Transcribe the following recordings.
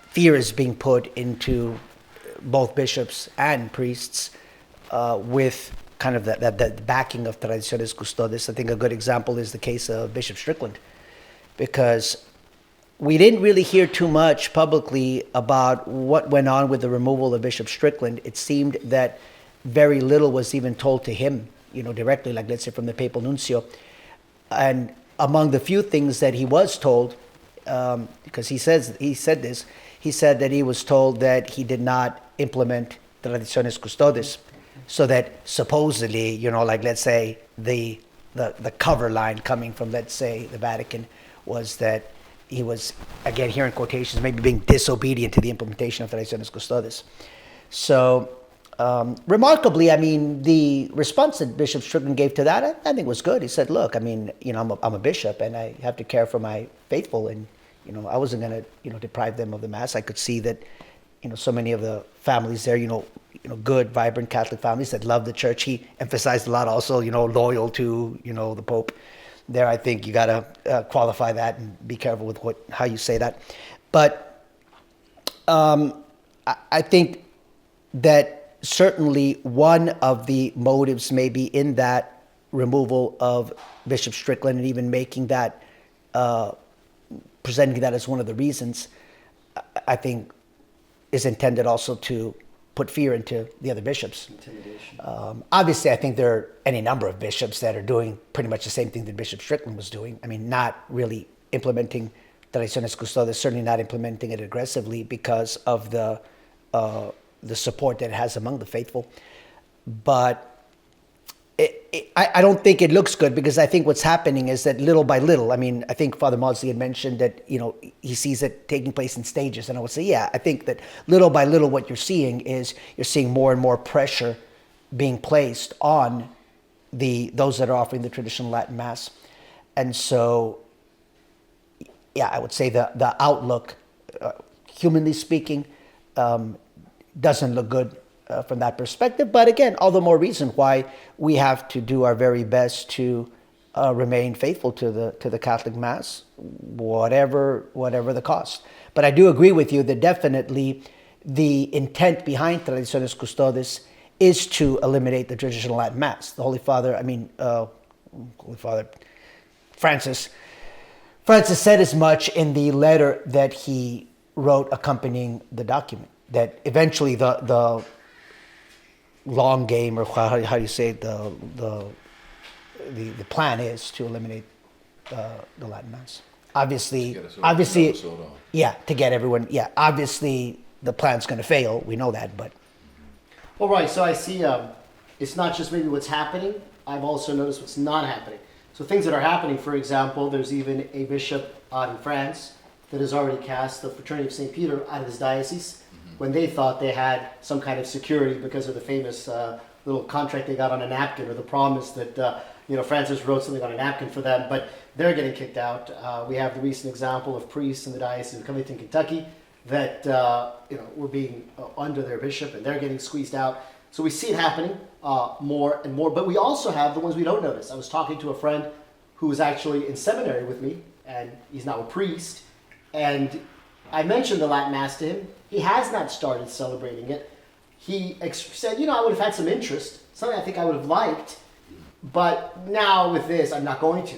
fear is being put into both bishops and priests with kind of that backing of Traditionis Custodes. I think a good example is the case of Bishop Strickland, because we didn't really hear too much publicly about what went on with the removal of Bishop Strickland. It seemed that very little was even told to him, directly, like let's say from the papal nuncio. And among the few things that he was told, because he said that he was told that he did not implement Traditionis Custodes, so that supposedly, like let's say the cover line coming from, let's say, the Vatican was that he was, again here in quotations, maybe being disobedient to the implementation of Traditionis Custodes. So remarkably, the response that Bishop Strickland gave to that, I think was good. He said, look, I'm a bishop and I have to care for my faithful, and I wasn't going to deprive them of the Mass. I could see that so many of the families there, good, vibrant Catholic families that love the church. He emphasized a lot also, loyal to, the Pope. There, I think you got to qualify that and be careful with how you say that. But I think that certainly one of the motives maybe in that removal of Bishop Strickland, and even making that, presenting that as one of the reasons, I think is intended also to put fear into the other bishops. Intimidation. Obviously, I think there are any number of bishops that are doing pretty much the same thing that Bishop Strickland was doing. Not really implementing Traditionis Custodes, certainly not implementing it aggressively because of the support that it has among the faithful. But I don't think it looks good, because I think what's happening is that little by little, I think Father Maudsley had mentioned that, he sees it taking place in stages. And I would say, yeah, I think that little by little what you're seeing is you're seeing more and more pressure being placed on those that are offering the traditional Latin Mass. And so, yeah, I would say the outlook, humanly speaking, doesn't look good from that perspective. But again, all the more reason why we have to do our very best to remain faithful to the Catholic Mass, whatever the cost. But I do agree with you that definitely the intent behind Traditionis Custodes is to eliminate the traditional Latin Mass. The Holy Father, Francis said as much in the letter that he wrote accompanying the document, that eventually the long game, or how do you say it, the plan is to eliminate the Latin Mass. Obviously, to get everyone. Yeah, obviously the plan's going to fail. We know that, but. All right. So I see. It's not just maybe what's happening. I've also noticed what's not happening. So things that are happening. For example, there's even a bishop out in France that has already cast the Fraternity of St. Peter out of his diocese, when they thought they had some kind of security because of the famous little contract they got on a napkin, or the promise that Francis wrote something on a napkin for them, but they're getting kicked out. We have the recent example of priests in the Diocese of Covington, Kentucky, that were being under their bishop, and they're getting squeezed out. So we see it happening more and more, but we also have the ones we don't notice. I was talking to a friend who was actually in seminary with me, and he's now a priest, and I mentioned the Latin Mass to him. He has not started celebrating it. He said, I would have had some interest, something I think I would have liked, but now with this, I'm not going to.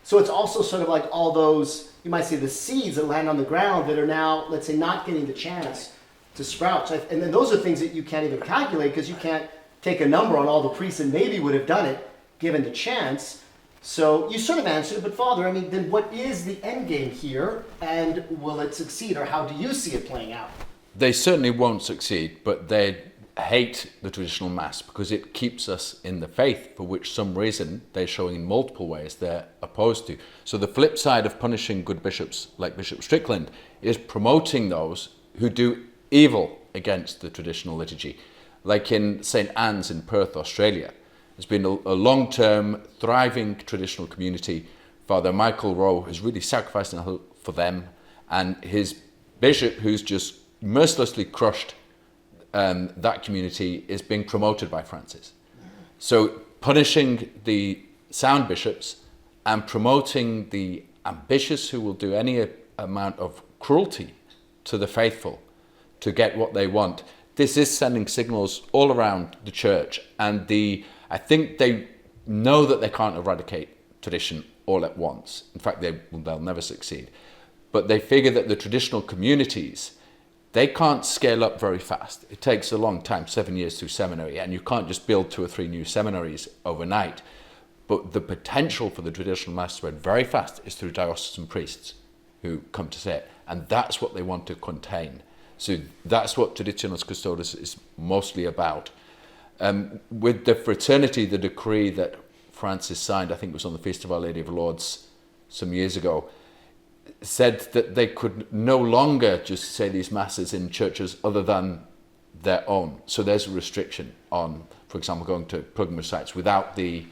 So it's also sort of like all those, you might say, the seeds that land on the ground that are now, let's say, not getting the chance to sprout. And then those are things that you can't even calculate, because you can't take a number on all the priests that maybe would have done it given the chance. So you sort of answered it, but Father, then what is the end game here, and will it succeed, or how do you see it playing out? They certainly won't succeed, but they hate the traditional Mass because it keeps us in the faith, for which some reason they're showing in multiple ways they're opposed to. So the flip side of punishing good bishops like Bishop Strickland is promoting those who do evil against the traditional liturgy. Like in St. Anne's in Perth, Australia, there's been a long-term, thriving traditional community. Father Michael Rowe has really sacrificed for them, and his bishop, who's just mercilessly crushed that community, is being promoted by Francis. So punishing the sound bishops and promoting the ambitious who will do any amount of cruelty to the faithful to get what they want. This is sending signals all around the church, and I think they know that they can't eradicate tradition all at once. In fact, they'll never succeed. But they figure that the traditional communities, they can't scale up very fast. It takes a long time, 7 years through seminary, and you can't just build 2 or 3 new seminaries overnight. But the potential for the traditional mass to spread very fast is through diocesan priests who come to say it. And that's what they want to contain. So that's what Traditionis Custodes is mostly about. With the fraternity, the decree that Francis signed, I think it was on the Feast of Our Lady of Lourdes some years ago, said that they could no longer just say these masses in churches other than their own. So there's a restriction on, for example, going to pilgrimage sites without the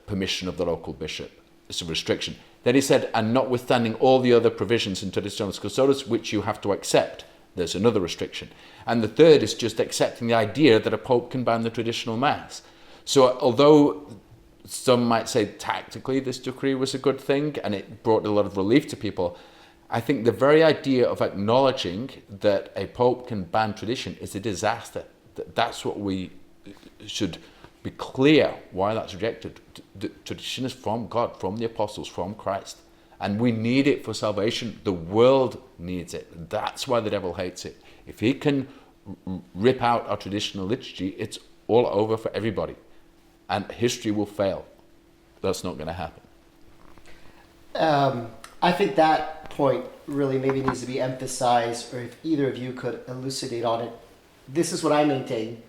permission of the local bishop. It's a restriction. Then he said, and notwithstanding all the other provisions in Traditionis Custodes, which you have to accept, there's another restriction. And the third is just accepting the idea that a pope can ban the traditional mass. So although some might say tactically this decree was a good thing and it brought a lot of relief to people, I think the very idea of acknowledging that a pope can ban tradition is a disaster. That's what we should be clear why that's rejected. The tradition is from God, from the apostles, from Christ. And we need it for salvation. The world needs it. That's why the devil hates it. If he can rip out our traditional liturgy, it's all over for everybody. And history will fail. That's not going to happen. I think that point really maybe needs to be emphasized, or if either of you could elucidate on it. This is what I maintain.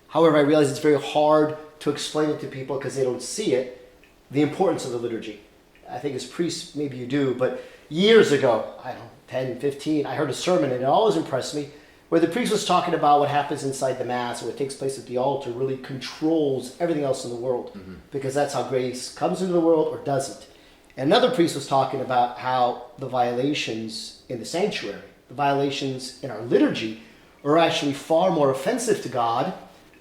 However, I realize it's very hard to explain it to people because they don't see it, the importance of the liturgy. I think as priests, maybe you do, but years ago, I don't know, 10, 15, I heard a sermon and it always impressed me, where the priest was talking about what happens inside the Mass and what takes place at the altar really controls everything else in the world, because that's how grace comes into the world or doesn't. And another priest was talking about how the violations in the sanctuary, the violations in our liturgy, are actually far more offensive to God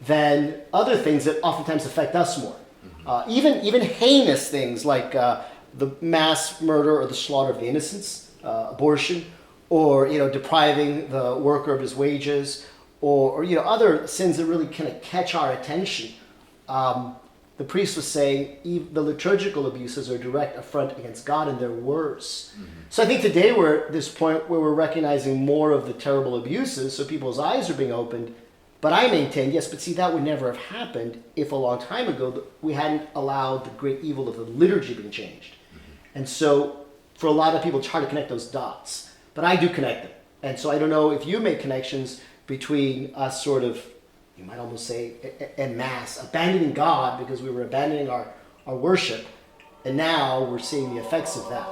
than other things that oftentimes affect us more. Even heinous things like the mass murder or the slaughter of the innocents, abortion, or depriving the worker of his wages, or other sins that really kind of catch our attention. The priest was saying the liturgical abuses are a direct affront against God, and they're worse. So I think today we're at this point where we're recognizing more of the terrible abuses, so people's eyes are being opened. But I maintain, yes, but see, that would never have happened if a long time ago we hadn't allowed the great evil of the liturgy being changed. And so for a lot of people, it's hard to connect those dots. But I do connect them. And so I don't know if you make connections between us sort of, you might almost say, en masse, abandoning God because we were abandoning our worship. And now we're seeing the effects of that.